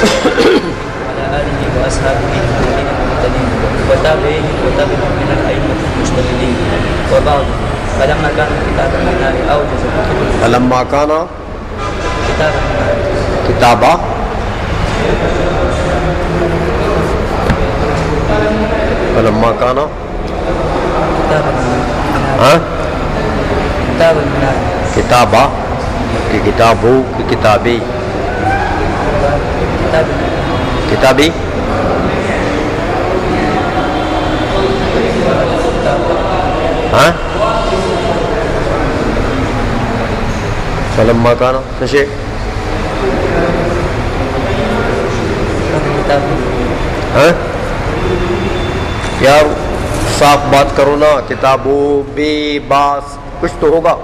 وعلى آله وأصحابه الذين المهتدين وتابعين من الأئمة المجتهدين وبعد فلما كان كتاب النار أوجز فلما كان كتاب النار كتابا فلما كان كتاب النار ہاں كتاب النار کتابا کہ کتابو کہ کتابی كتاب النار کتابی ہاں فلما كان سشے كتاب ہاں یار صاف بات کرو نا. کتابو بے باس کچھ تو ہوگا.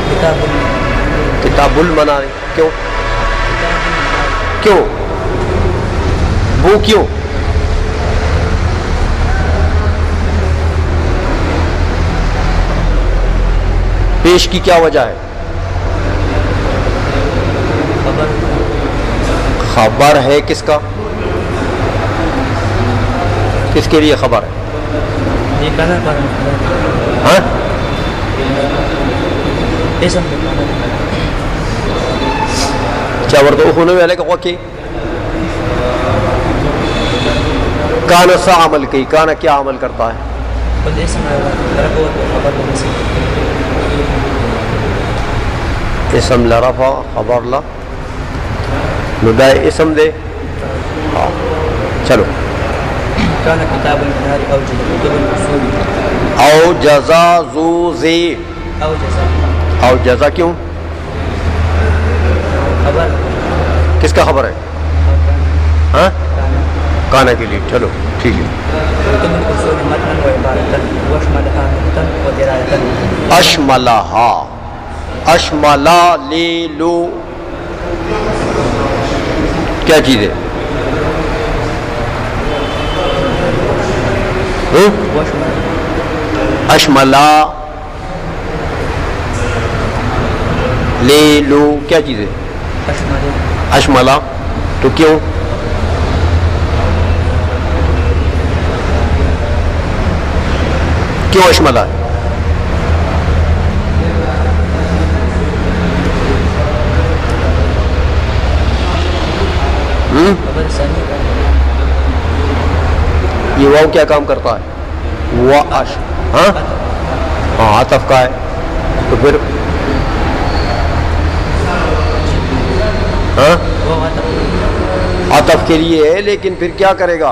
كتاب کتاب المنا کیوں کیوں وہ کیوں پیش کی کیا وجہ ہے؟ خبر خبر ہے کس کا؟ کس کے لیے خبر ہے؟ یہ کہنا پر ہاں اسم چاورد اخونے والے کا وقی کانا سا عمل کی کانا کیا عمل کرتا ہے؟ خود اسم رکو خبر بنسی اسم لرفا خبر لا ندائے اسم دے. ہاں چلو. كان كتاب النار أوجز كتب الأصول او جزا زو زی أوجز او جزا کیوں خبر کس کا خبر ہے؟ ہاں كان کانا کے لیے. چلو ٹھیک ہے. كتب الأصول متنا وعبارة واشملها نقطا ودراية اشملہا اشملا لے لو کیا چیز ہے؟ واشمل اشملا لے لو کیا چیز ہے؟ أشمل اشملا تو کیوں کیوں اشملا ہے؟ خبر ثاني یہ واو کیا کام کرتا ہے؟ وا اش ہاں ہاں عطف کا ہے. تو پھر ہاں وہ عطف عطف کے لیے ہے لیکن پھر کیا کرے گا؟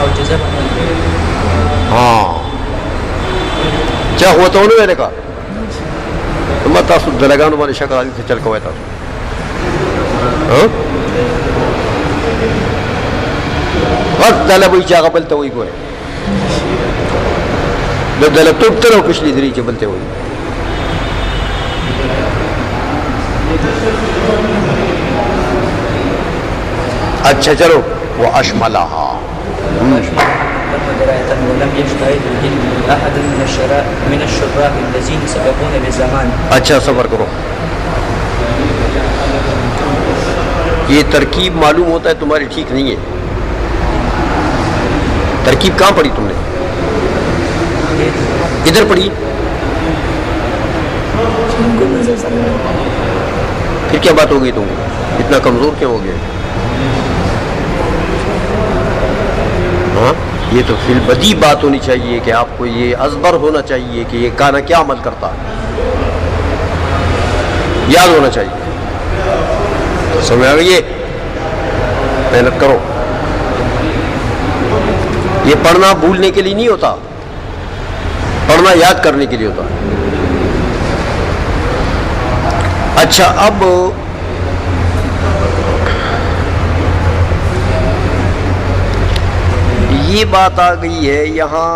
أو جزاء ہاں کیا ہوا تو انہوں نے کہا مت تاسو دلگانو باندې شکل علي ته چل کوی تاسو ها وقت طلب وي چې هغه بل ته وایي ګوره د دلتوب تر او پچھلی دری چې بل ته وایي. اچھا چلو واشملها ودراية ولم يجتهد به أحد من الشراح الذين سبقون بزمان. اچھا صبر کرو. یہ ترکیب معلوم ہوتا ہے تمہاری ٹھیک نہیں ہے. ترکیب کہاں پڑھی تم نے؟ ادھر پڑھی. پھر کیا بات ہو گئی تم اتنا کمزور کیوں ہو گئے؟ ہاں یہ تو فی البدی بات ہونی چاہیے کہ آپ کو یہ ازبر ہونا چاہیے کہ یہ کانا کیا عمل کرتا ہے. یاد ہونا چاہیے. سمجھ آ گئی؟ یہ محنت کرو. یہ پڑھنا بھولنے کے لیے نہیں ہوتا، پڑھنا یاد کرنے کے لیے ہوتا. اچھا اب یہ بات آ گئی ہے یہاں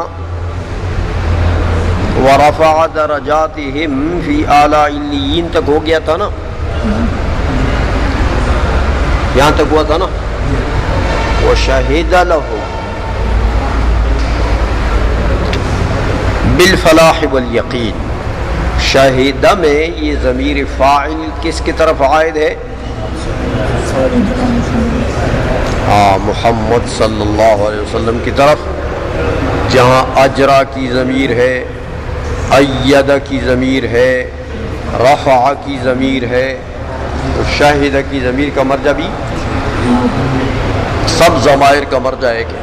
وَرَفَعَ دَرَجَاتِهِمْ فِي أَعْلَىٰ عِلِّيِّينَ تک ہو گیا تھا نا، یہاں تک ہوا تھا نا. وَشَهِدَ لَهُ بِالْفَلَاحِ وَالْيَقِينِ شہیدہ میں یہ ضمیر فاعل کس کی طرف عائد ہے؟ محمد صلی اللہ علیہ وسلم کی طرف، جہاں اجرا کی ضمیر ہے، ایدہ کی ضمیر ہے، رفع کی ضمیر ہے، تو شاہدہ کی ضمیر کا مرجع بھی سب ضمائر کا مرجع ہے کہ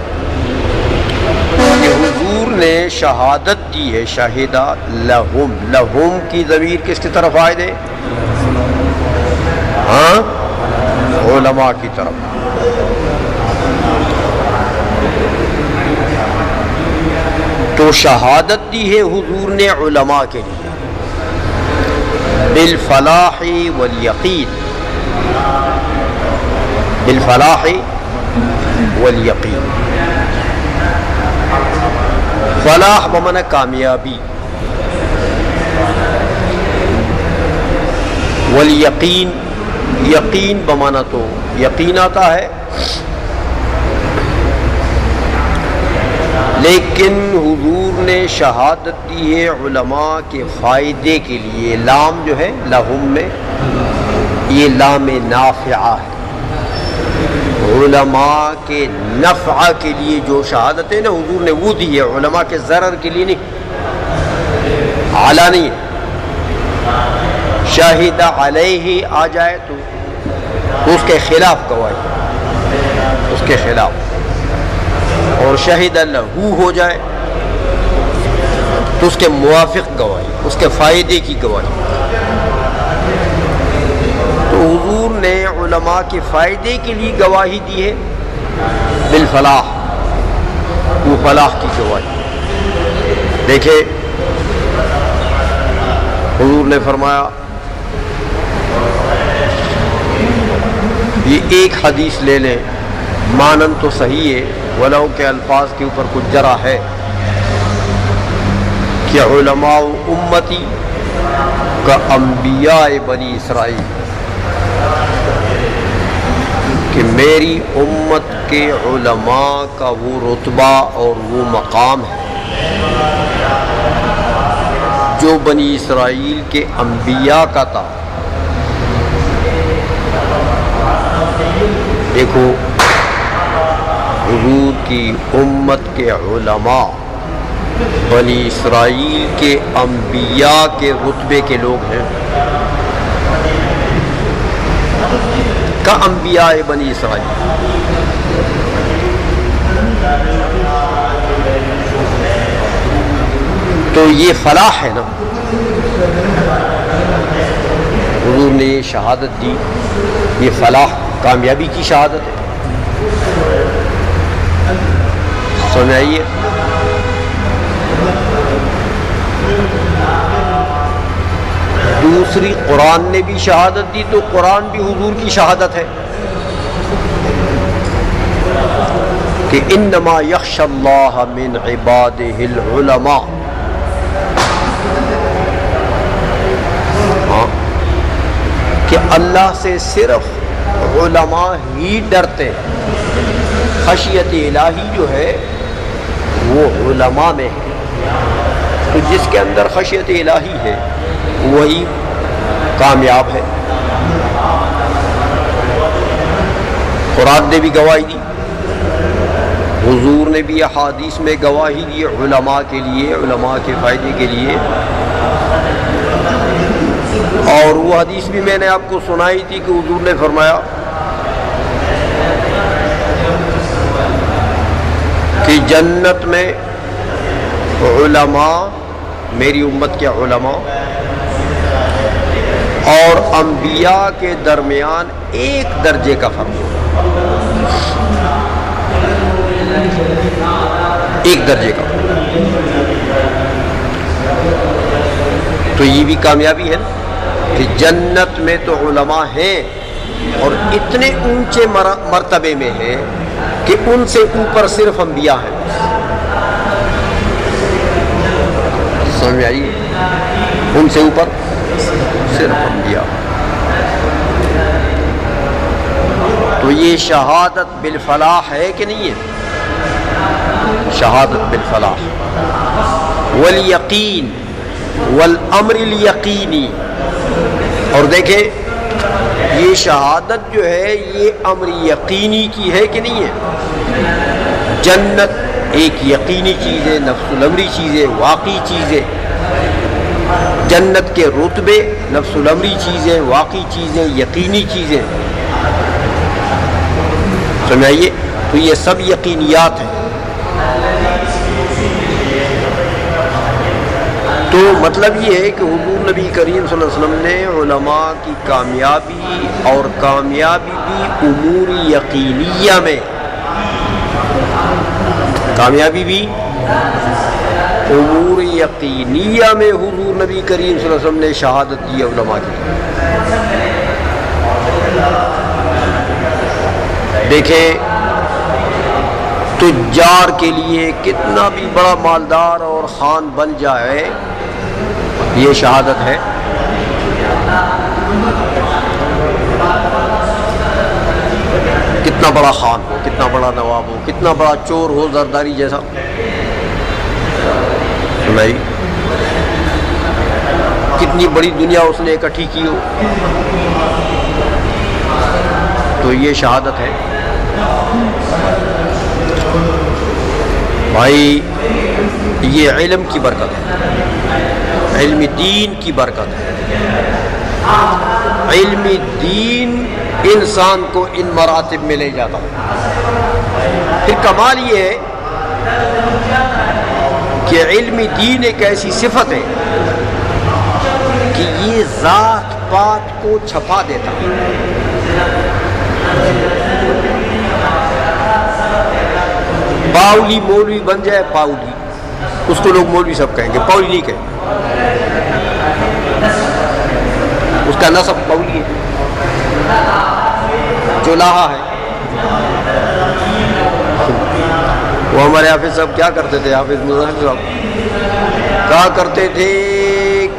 حضور نے شہادت دی ہے، شاہدہ لہم، لہم کی ضمیر کس کی طرف عائد ہے؟ علماء کی طرف۔ تو شہادت دی ہے حضور نے علماء کے لیے بالفلاح والیقین، بالفلاح والیقین، فلاح بمعنی کامیابی، والیقین، یقین بمعنی تو یقین آتا ہے، لیکن حضور نے شہادت دی ہے علماء کے فائدے کے لیے۔ لام جو ہے لہم میں، یہ لام نافعہ ہے، علماء کے نفع کے لیے جو شہادت ہے نا حضور نے وہ دی ہے، علماء کے ضرر کے لیے نہیں، اعلیٰ نہیں ہے۔ شاہد علیہ آ جائے تو اس کے خلاف گواہی، اس کے خلاف، اور شہید لہو ہو جائے تو اس کے موافق گواہی، اس کے فائدے کی گواہی۔ تو حضور نے علماء کے فائدے کے لیے گواہی دی ہے بالفلاح، وہ فلاح کی گواہی۔ دیکھیں حضور نے فرمایا، یہ ایک حدیث لے لیں، مانن تو صحیح ہے ولو کے الفاظ کے اوپر کچھ جرا ہے، کہ علماء امتی کا انبیاء بنی اسرائیل، کہ میری امت کے علماء کا وہ رتبہ اور وہ مقام ہے جو بنی اسرائیل کے انبیاء کا تھا۔ دیکھو حضور کی امت کے علماء بنی اسرائیل کے انبیاء کے رتبے کے لوگ ہیں، کا انبیاء بنی اسرائیل۔ تو یہ فلاح ہے نا، حضور نے یہ شہادت دی، یہ فلاح کامیابی کی شہادت ہے۔ سمجھائیے، دوسری قرآن نے بھی شہادت دی، تو قرآن بھی حضور کی شہادت ہے کہ انما یخشی اللہ من عبادہ العلماء۔ کہ اللہ سے صرف علماء ہی ڈرتے ہیں، خشیت الہی جو ہے وہ علماء میں ہے۔ تو جس کے اندر خشیت الہی ہے وہی کامیاب ہے۔ قرآن نے بھی گواہی دی، حضور نے بھی احادیث میں گواہی دی علماء کے لیے، علماء کے فائدے کے لیے۔ اور وہ حدیث بھی میں نے آپ کو سنائی تھی کہ حضور نے فرمایا کہ جنت میں علماء، میری امت کے علماء اور انبیاء کے درمیان ایک درجے کا فرق ہوگا، ایک درجے کا۔ تو یہ بھی کامیابی ہے نا کہ جنت میں تو علماء ہیں اور اتنے اونچے مرتبے میں ہیں کہ ان سے اوپر صرف انبیاء ہیں۔ سمجھ آئیے، ان سے اوپر صرف انبیاء۔ تو یہ شہادت بالفلاح ہے کہ نہیں ہے؟ شہادت بالفلاح والیقین، والامر الیقینی، اور دیکھیں یہ شہادت جو ہے یہ امر یقینی کی ہے کہ نہیں ہے؟ جنت ایک یقینی چیز ہے، نفس الامری چیز ہے، واقعی چیز ہے۔ جنت کے رتبے نفس الامری چیزیں، واقعی چیزیں، یقینی چیزیں، سمجھائیے؟ تو یہ سب یقینیات ہیں۔ تو مطلب یہ ہے کہ حضور نبی کریم صلی اللہ علیہ وسلم نے علماء کی کامیابی اور کامیابی بھی امور یقینیہ میں، کامیابی بھی امور یقینیہ میں حضور نبی کریم صلی اللہ علیہ وسلم نے شہادت دی علماء کی۔ دیکھیں تجار کے لیے کتنا بھی بڑا مالدار اور خان بن جائے یہ شہادت ہے۔ کتنا بڑا خان ہو، کتنا بڑا نواب ہو، کتنا بڑا چور ہو زرداری جیسا، سنائی کتنی بڑی دنیا اس نے اکٹھی کی ہو، تو یہ شہادت ہے۔ بھائی یہ علم کی برکت ہے، علم دین کی برکت ہے۔ علم دین انسان کو ان مراتب میں لے جاتا ہے۔ پھر کمال یہ ہے کہ علم دین ایک ایسی صفت ہے کہ یہ ذات پات کو چھپا دیتا ہے۔ پاؤلی مولوی بن جائے، پاؤلی، اس کو لوگ مولوی سب کہیں گے، پاؤلی نہیں کہیں، اس کا نسب پاؤلی ہے، جولاہا ہے۔ وہ ہمارے حافظ صاحب کیا کرتے تھے، حافظ مظہر صاحب کہا کرتے تھے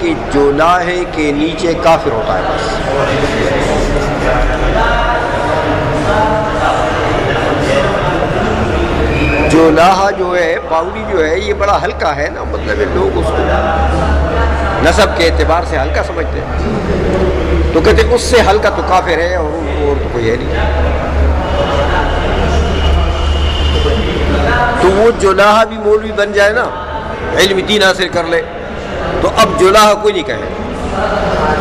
کہ جولاہے کے نیچے کافر ہوتا ہے بس۔ جولاہا جو ہے، پاؤلی جو ہے، یہ بڑا ہلکا ہے نا، مطلب لوگ اس کو نسب کے اعتبار سے ہلکا سمجھتے ہیں، تو کہتے اس سے ہلکا تو کافر ہے اور تو کوئی ہے نہیں۔ تو وہ جولاہا بھی مولوی بن جائے نا، علم دین حاصل کر لے، تو اب جولاہا کوئی نہیں کہے،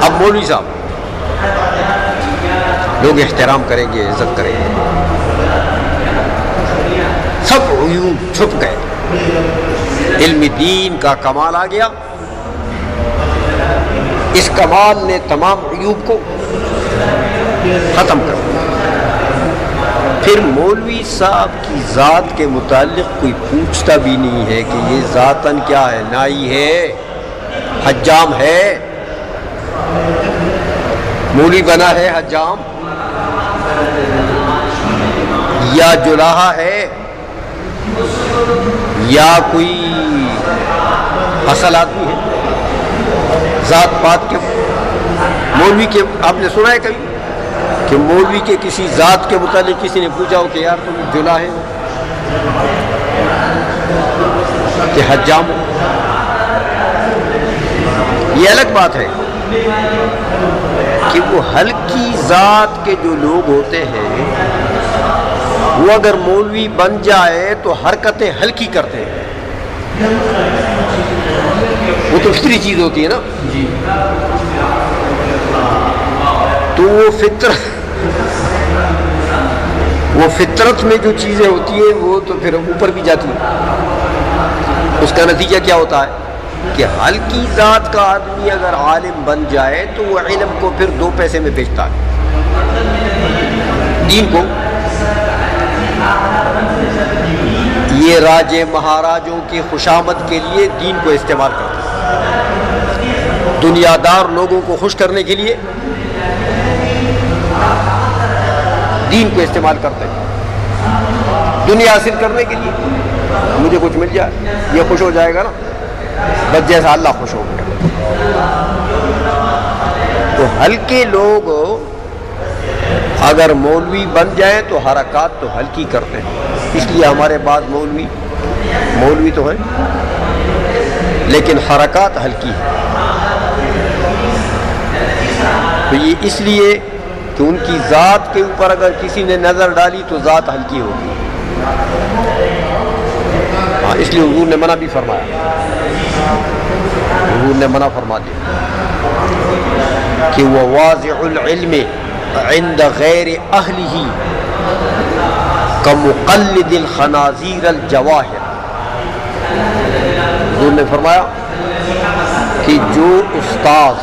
اب مولوی صاحب، لوگ احترام کریں گے، عزت کریں گے، سب عیوب چھپ گئے۔ علم دین کا کمال آ گیا، اس کمال نے تمام عیوب کو ختم کر دیا۔ پھر مولوی صاحب کی ذات کے متعلق کوئی پوچھتا بھی نہیں ہے کہ یہ ذاتاً کیا ہے، نائی ہے، حجام ہے، مولوی بنا ہے حجام، یا جولاہا ہے، یا کوئی اصل آدمی ہے۔ ذات پات کے مولوی کے آپ نے سنا ہے کبھی کہ مولوی کے کسی ذات کے متعلق کسی نے پوچھا ہو کہ یار تم جولا ہے کہ حجام ہو؟ یہ الگ بات ہے کہ وہ ہلکی ذات کے جو لوگ ہوتے ہیں وہ اگر مولوی بن جائے تو حرکتیں ہلکی کرتے ہیں، وہ تو فطری چیز ہوتی ہے نا جی، تو وہ فطرت میں جو چیزیں ہوتی ہیں وہ تو پھر اوپر بھی جاتی ہیں۔ اس کا نتیجہ کیا ہوتا ہے کہ ہلکی ذات کا آدمی اگر عالم بن جائے تو وہ علم کو پھر 2 پیسے میں بیچتا ہے، دین کو۔ یہ راجے مہاراجوں کی خوشامد کے لیے دین کو استعمال کرتے ہیں، دنیا دار لوگوں کو خوش کرنے کے لیے دین کو استعمال کرتے ہیں، دنیا حاصل کرنے کے لیے مجھے کچھ مل جائے، یہ خوش ہو جائے گا نا، بس جیسا اللہ خوش ہو گیا۔ تو ہلکے لوگ اگر مولوی بن جائیں تو حرکات تو ہلکی کرتے ہیں، اس لیے ہمارے بعد مولوی تو ہیں لیکن حرکات ہلکی ہے. تو یہ اس لیے کہ ان کی ذات کے اوپر اگر کسی نے نظر ڈالی تو ذات ہلکی ہوگی. ہاں اس لیے حضور نے منع بھی فرمایا. حضور نے منع فرما دیا کہ وہ واضع العلم عند غیر اہلہ کمقلد الخنازیر الجواہر. حضور نے فرمایا کہ جو استاذ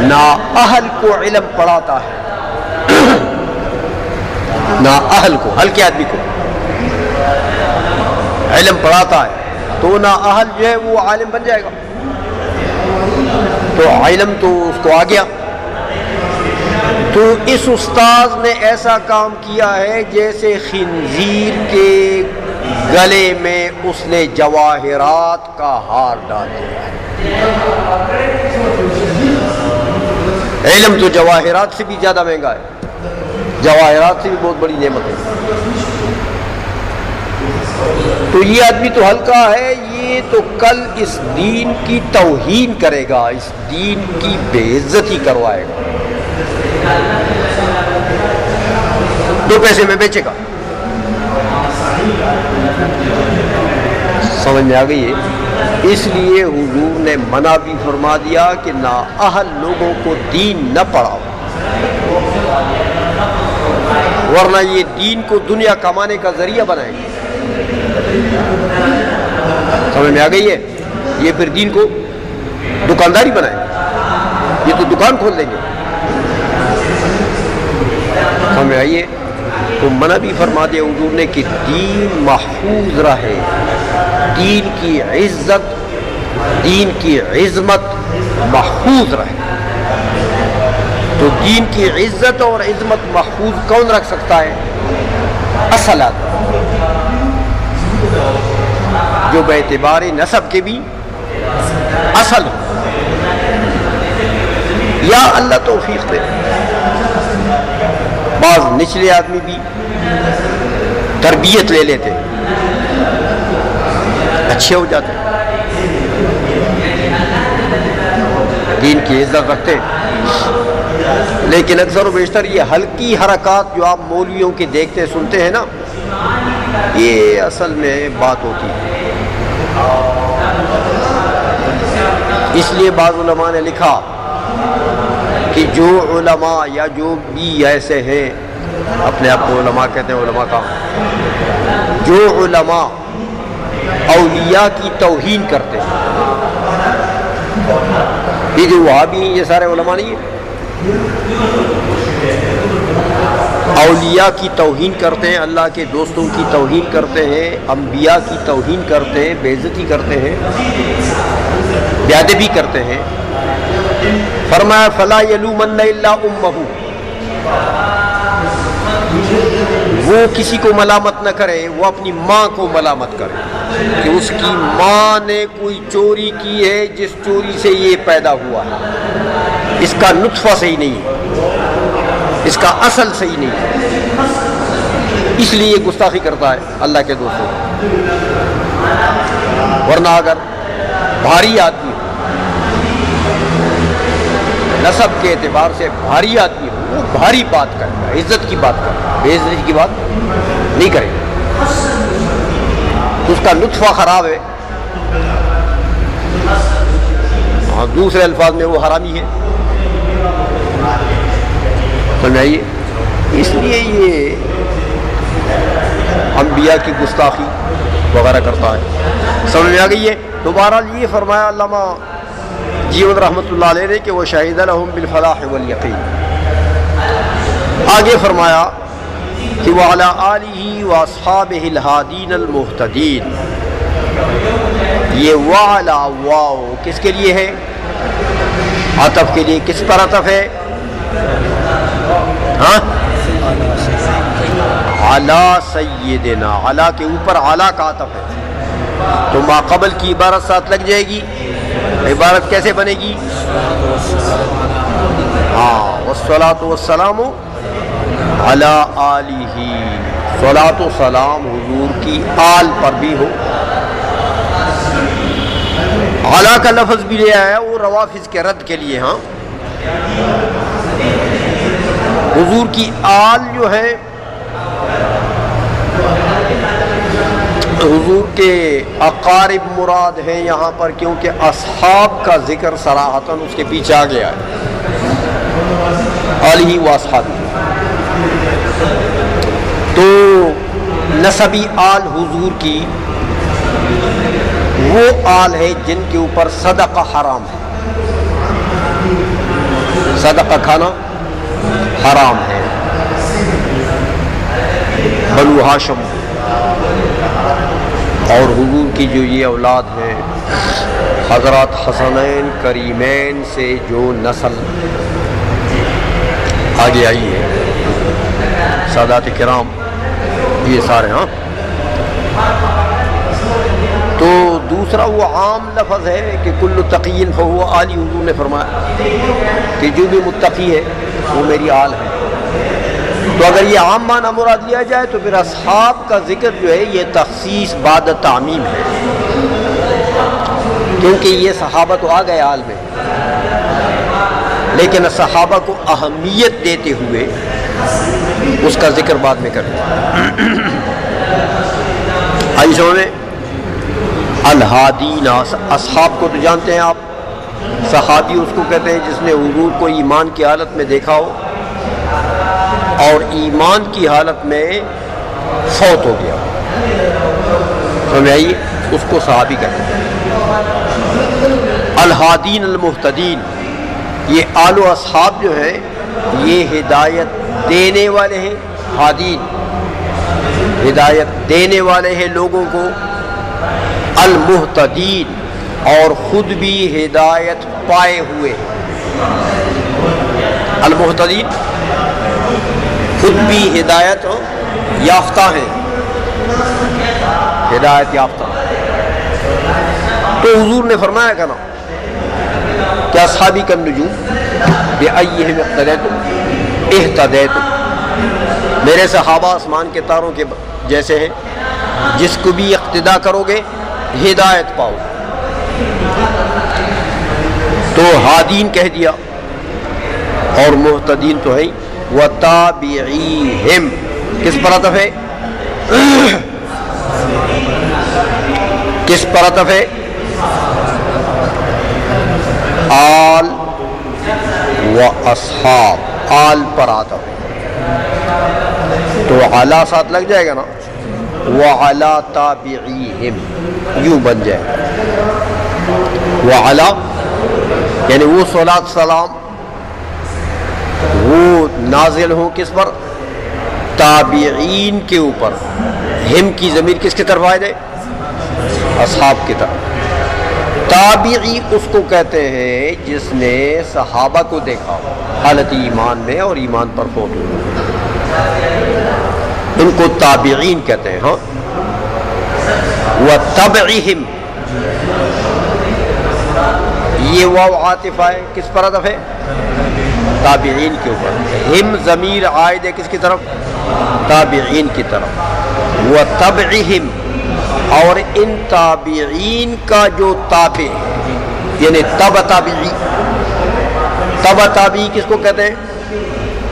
نااہل کو علم پڑھاتا ہے، نااہل کو، ہلکے آدمی کو علم پڑھاتا ہے تو نااہل جو ہے وہ عالم بن جائے گا. تو علم تو اس کو آ گیا. تو اس استاذ نے ایسا کام کیا ہے جیسے خنزیر کے گلے میں اس نے جواہرات کا ہار ڈال دیا. علم تو جواہرات سے بھی زیادہ مہنگا ہے، جواہرات سے بھی بہت بڑی نعمت ہے. تو یہ آدمی تو ہلکا ہے، یہ تو کل اس دین کی توہین کرے گا، اس دین کی بے عزتی کروائے گا، دو پیسے میں بیچے گا. سمجھ میں آ گئی ہے؟ اس لیے حضور نے منع بھی فرما دیا کہ نااہل لوگوں کو دین نہ پڑھاؤ، ورنہ یہ دین کو دنیا کمانے کا ذریعہ بنائیں گے. سمجھ میں آ گئی ہے؟ یہ پھر دین کو دکانداری بنائیں گے، یہ تو دکان کھول دیں گے. سمجھ میں آئیے؟ تو منع بھی فرما دیا حضور نے کہ دین محفوظ رہے، دین کی عزت، دین کی عظمت محفوظ رہے. تو دین کی عزت اور عظمت محفوظ کون رکھ سکتا ہے؟ اصل آدمی، جو باعتبار نسب کے بھی اصل ہو. یا اللہ توفیق دے، بعض نچلے آدمی بھی تربیت لے لیتے، اچھے ہو جاتے، دین کی عزت رکھتے. لیکن اکثر و بیشتر یہ ہلکی حرکات جو آپ مولویوں کے دیکھتے سنتے ہیں نا، یہ اصل میں بات ہوتی ہے. اس لیے بعض علماء نے لکھا کہ جو علماء یا جو بھی ایسے ہیں، اپنے آپ کو علماء کہتے ہیں، علماء کا جو علماء اولیاء کی توہین کرتے ہیں، یہ جو وہابی ہیں یہ سارے علماء نہیں ہیں. اولیاء کی توہین کرتے ہیں، اللہ کے دوستوں کی توہین کرتے ہیں، انبیاء کی توہین کرتے ہیں، بے عزتی کرتے ہیں، بے ادبی کرتے ہیں. فرمایا فلا یلومن الا امہ، وہ کسی کو ملامت نہ کرے، وہ اپنی ماں کو ملامت کرے کہ اس کی ماں نے کوئی چوری کی ہے جس چوری سے یہ پیدا ہوا ہے، اس کا نطفہ صحیح نہیں ہے، اس کا اصل صحیح نہیں ہے، اس لیے یہ گستاخی کرتا ہے اللہ کے دوستوں. ورنہ اگر بھاری آدمی ہو، نسب کے اعتبار سے بھاری آدمی ہو، وہ بھاری بات کرے گا، عزت کی بات کرے گا، بے عزتی کی بات نہیں کرے گا. تو اس کا نطفہ خراب ہے، اور دوسرے الفاظ میں وہ حرامی ہے. سمجھائیے؟ اس لیے یہ انبیاء کی گستاخی وغیرہ کرتا ہے. سمجھ میں آ گئی ہے؟ تو بہرحال یہ فرمایا علامہ جیون رحمۃ اللہ علیہ نے کہ وہ شہید لہم بالفلاح والیقین. آگے فرمایا کہ وعلی آلہ واصحابہ الہادین المہتدین. یہ وعلی واو کس کے لیے ہے؟ عطف کے لیے. کس پر عطف ہے؟ ہاں، علی سیدنا، علی کے اوپر علی کا عطف ہے. تو ما قبل کی عبارت ساتھ لگ جائے گی. عبارت کیسے بنے گی؟ ہاں، والصلاۃ والسلام علی آلہ، صلاۃ و سلام حضور کی آل پر بھی ہو. علا کا لفظ بھی لے آیا وہ روافظ کے رد کے لیے. ہاں حضور کی آل جو ہے حضور کے اقارب مراد ہیں یہاں پر، کیونکہ اصحاب کا ذکر صراحتاً اس کے پیچھے آ گیا ہے، آلہ و اصحاب. تو نسبی آل حضور کی وہ آل ہے جن کے اوپر صدقہ حرام ہے، صدقہ کھانا حرام ہے. بنو ہاشم اور حضور کی جو یہ اولاد ہے، حضرات حسنین کریمین سے جو نسل آگے آئی ہے، سادات کرام یہ سارے. ہاں تو دوسرا وہ عام لفظ ہے کہ کل تقی فہو آلی. حضور نے فرمایا کہ جو بھی متقی ہے وہ میری آل ہے. تو اگر یہ عام معنی مراد لیا جائے تو پھر اصحاب کا ذکر جو ہے یہ تخصیص بعد تعمیم ہے، کیونکہ یہ صحابہ تو آ گئے آل میں، لیکن صحابہ کو اہمیت دیتے ہوئے اس کا ذکر بعد میں کریں. آئیسوں میں الہادین، اصحاب کو تو جانتے ہیں آپ، صحابی اس کو کہتے ہیں جس نے حضور کو ایمان کی حالت میں دیکھا ہو اور ایمان کی حالت میں فوت ہو گیا، سمجھ آئیے، اس کو صحابی کہتے ہیں. الہادین المہتدین، یہ آل و اصحاب جو ہیں یہ ہدایت دینے والے ہیں. ہادین ہدایت دینے والے ہیں لوگوں کو. المہتدین اور خود بھی ہدایت پائے ہوئے. المہتدین خود بھی ہدایت یافتہ ہیں، ہدایت یافتہ. تو حضور نے فرمایا کہ نا کیا اصحابی کالنجوم بأیہم اقتدیتم اہتدیتم، میرے صحابہ آسمان کے تاروں کے جیسے ہیں، جس کو بھی اقتدا کرو گے ہدایت پاؤ. تو ہادین کہہ دیا اور محتدین تو ہے. وَتَابِعِيهِمْ کس پر عطف ہے؟ کس پر عطف ہے؟ آل و اصحاب، آل پر عطف ہے تو علا ساتھ لگ جائے گا نا، وَعَلَى تَابِعِيهِمْ یوں بن جائے. وَعَلَى یعنی وہ صلاۃ سلام وہ نازل ہوں کس پر؟ تابعین کے اوپر. ہم کی ضمیر کس کی طرف آئے دے؟ اصحاب کی طرف. تابعی اس کو کہتے ہیں جس نے صحابہ کو دیکھا حالت ایمان میں اور ایمان پر فوت ہوا، ان کو تابعین کہتے ہیں. ہاں وَتَبْعِهِمْ یہ واو عاطفہ ہے، کس پر عطف ہے؟ تابعین کے اوپر. ہم ضمیر عائد ہے کس کی طرف؟ تابعین کی طرف. وَتَبْعِهِمْ اور ان تابعین کا جو تابع یعنی تبع تابعی. تبع تابعی کس کو کہتے ہیں؟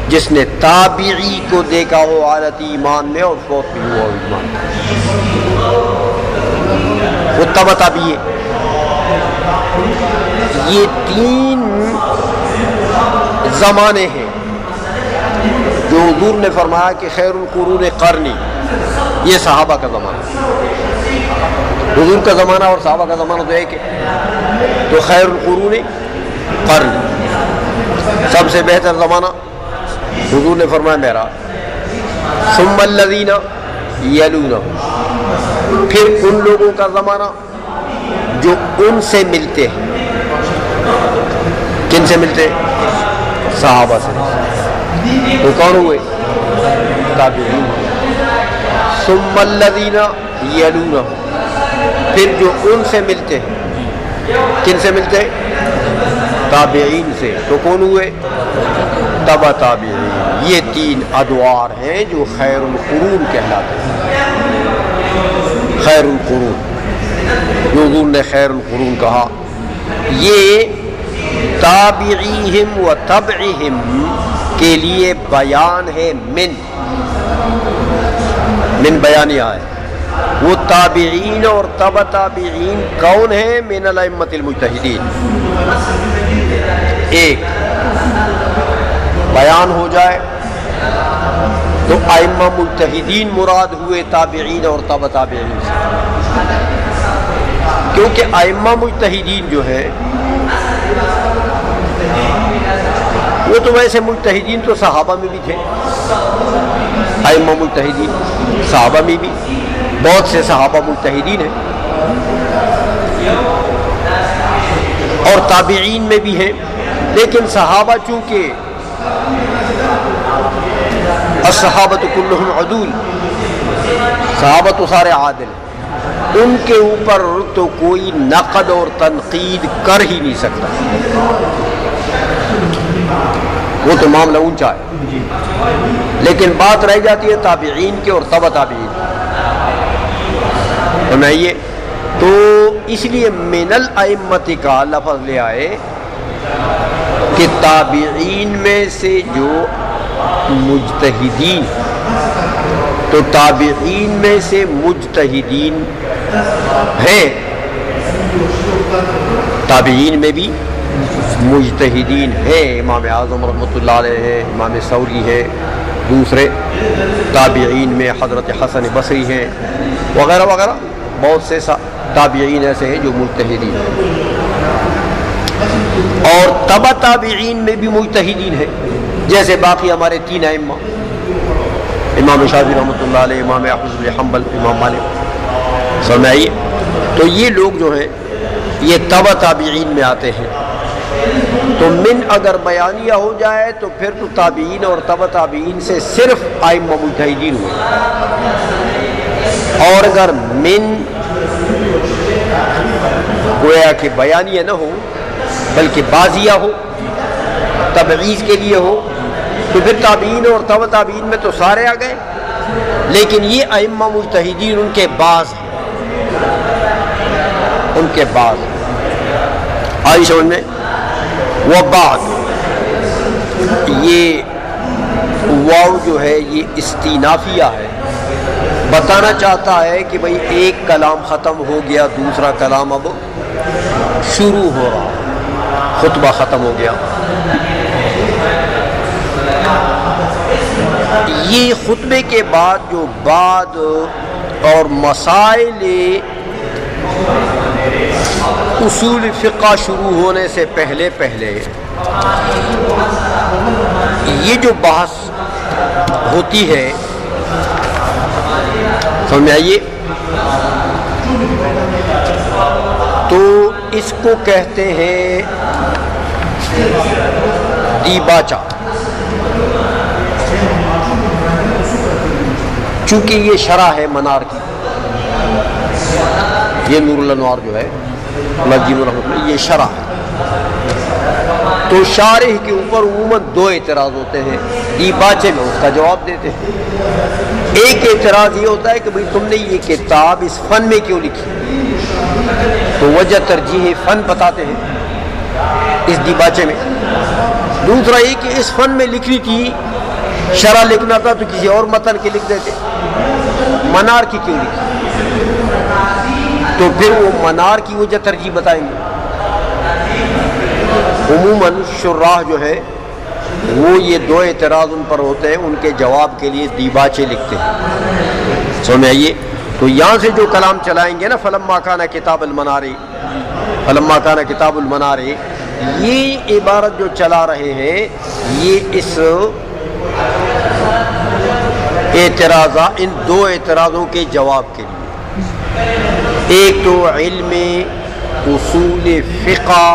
جس نے تابعی کو دیکھا ہو حالت ایمان میں اور فوت بھی ہوا ایمان میں، وہ تبع تابعی ہے. یہ تین زمانے ہیں جو حضور نے فرمایا کہ خیر القرون قرنی، یہ صحابہ کا زمانہ. حضور کا زمانہ اور صحابہ کا زمانہ تو ایک ہے. تو خیر القرون قرنی، سب سے بہتر زمانہ حضور نے فرمایا میرا. ثم الذین یلونہم، پھر ان لوگوں کا زمانہ جو ان سے ملتے ہیں. کن سے ملتے ہیں؟ صحابہ سے. تو کون ہوئے؟ تابعین. ثم الذین یلونہم، پھر جو ان سے ملتے ہیں. کن سے ملتے ہیں؟ تابعین سے. تو کون ہوئے؟ تبع تابعین. یہ تین ادوار ہیں جو خیر القرون کہلاتے ہیں. خیر القرون جو حضور نے خیر القرون کہا یہ تابعیہم و تبعہم کے لیے بیان ہے من بیانیہ ہے. وہ تابعین اور تبع تابعین کون ہیں؟ من الائمۃ المجتہدین. ایک بیان ہو جائے تو ائمہ مجتہدین مراد ہوئے تابعین اور تبع تابعین سے، کیونکہ ائمہ مجتہدین جو ہے وہ تو ویسے مجتہدین تو صحابہ میں بھی تھے. ائمہ مجتہدین صحابہ میں بھی بہت سے صحابہ مجتہدین ہیں اور تابعین میں بھی ہیں، لیکن صحابہ چونکہ الصحابۃ کلہم عدول، صحابہ تو سارے عادل ہیں، ان کے اوپر تو کوئی نقد اور تنقید کر ہی نہیں سکتا، وہ تو معاملہ اونچا ہے. لیکن بات رہ جاتی ہے تابعین کے اور تبع تابعین. سمجھیے، تو اس لیے من الائمۃ کا لفظ لے آئے کہ تابعین میں سے جو مجتہدین، تو تابعین میں سے مجتہدین ہیں، تابعین میں بھی مجتہدین ہیں. امام اعظم رحمۃ اللہ علیہ ہیں، امام ثوری ہیں، دوسرے تابعین میں حضرت حسن بصری ہیں وغیرہ وغیرہ، بہت سے تابعین ایسے ہیں جو مجتہدین ہیں. اور تبع تابعین میں بھی مجتہدین ہیں، جیسے باقی ہمارے تین ائمہ، امام شافعی رحمۃ اللہ علیہ، امام احمد بن حنبل، امام مالک. سمجھائیے، تو یہ لوگ جو ہیں یہ تبع تابعین میں آتے ہیں. تو من اگر بیانیہ ہو جائے تو پھر تو تابعین اور تبع تابعین سے صرف ائمہ مجتہدین ہوئے. اور اگر من گویا کہ بیانیہ نہ ہو بلکہ بازیہ ہو، تبعیض کے لیے ہو، تو پھر تابعین اور تبع تابعین میں تو سارے آ گئے، لیکن یہ ائمہ مجتہدین ان کے بعض ہیں، ان کے بعض. آئی سمجھ میں؟ وبعد، یہ واو جو ہے یہ استینافیہ ہے، بتانا چاہتا ہے کہ بھئی ایک کلام ختم ہو گیا، دوسرا کلام اب شروع ہو رہا، خطبہ ختم ہو گیا. یہ خطبے کے بعد جو بعد اور مسائل اصول فقہ شروع ہونے سے پہلے یہ جو بحث ہوتی ہے، سمجھ آئیے، تو اس کو کہتے ہیں دیباچہ. چونکہ یہ شرح ہے منار کی، یہ نور الانوار جو ہے نجیم الرحمۃ، یہ شرح ہے. تو شارح کے اوپر عموماً دو اعتراض ہوتے ہیں، دیباچے میں اس کا جواب دیتے ہیں. ایک اعتراض یہ ہوتا ہے کہ بھئی تم نے یہ کتاب اس فن میں کیوں لکھی، تو وجہ ترجیح فن بتاتے ہیں اس دیباچے میں. دوسرا یہ کہ اس فن میں لکھنی تھی، شرح لکھنا تھا تو کسی اور متن کے لکھ دیتے، منار کی کیوں لکھی، تو پھر وہ منار کی وجہ ترجیح بتائیں گے. عموماً شراح جو ہے وہ یہ دو اعتراض ان پر ہوتے ہیں، ان کے جواب کے لیے دیباچے لکھتے ہیں. سمجھئیے، تو یہاں سے جو کلام چلائیں گے نا، فلما کان کتاب المنار، فلما کان کتاب المنار، یہ عبارت جو چلا رہے ہیں یہ اس اعتراضات، ان دو اعتراضوں کے جواب کے لیے. ایک تو علم اصول فقہ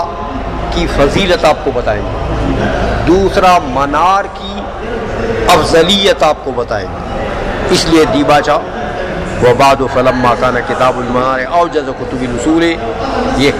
کی فضیلت آپ کو بتائیں گے، دوسرا منار کی افضلیت آپ کو بتائیں گے. اس لیے دیباچہ وبعد فلما کان کتاب المنار اوجز کتب الاصول، یہ